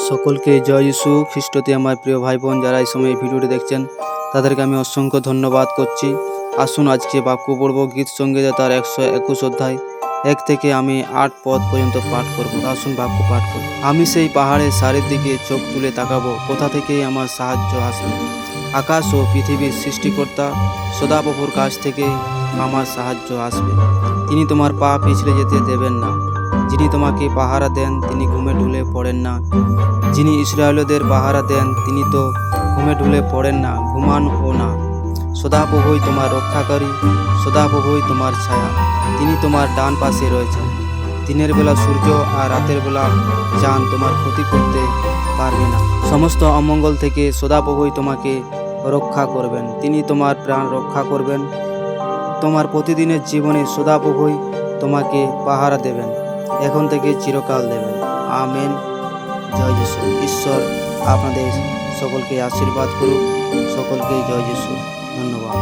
সকলকে জয় যিশু খ্রিস্টতে আমার প্রিয় ভাই বোন যারা এই সময় এই ভিডিওটি দেখছেন তাদেরকে আমি অসংখ্য ধন্যবাদ করছি। আসুন আজকে বাক্য পড়ব গীত সঙ্গীতে তার 121 অধ্যায় 1 থেকে আমি 8 পদ পর্যন্ত পাঠ করব। আসুন বাক্য পাঠ করি। আমি সেই পাহাড়ের সারির দিকে চোখ তুলে তাকাবো, কোথা থেকেই আমার সাহায্য আসবে। আকাশ ও পৃথিবীর সৃষ্টিকর্তা সদাপ্রভুর কাছ থেকে আমার সাহায্য আসবে। তিনি তোমার পা পিছলে যেতে দেবেন না। যিনি তোমাকে পাহারা দেন তিনি ঘুমে ঢুলে পড়েন না। যিনি ইসরায়েলদের পাহারা দেন তিনি তো ঘুমে ঢুলে পড়েন না, ঘুমানও না। সদাপ্রভুই তোমার রক্ষাকারী, সদাপ্রভুই তোমার ছায়া। তিনি তোমার ডান পাশে রয়েছেন। দিনের বেলা সূর্য আর রাতের বেলা চাঁদ তোমার ক্ষতি করতে পারবে না। সমস্ত অমঙ্গল থেকে সদাপ্রভুই তোমাকে রক্ষা করবেন। তিনি তোমার প্রাণ রক্ষা করবেন। তোমার প্রতিদিনের জীবনে সদাপ্রভুই তোমাকে পাহারা দেবেন, এখন থেকে চিরকাল দেবেন। আমেন। জয় যিশু। ঈশ্বর আপনাদের সকলকে আশীর্বাদ করুক। সকলকে জয় যিশু। ধন্যবাদ।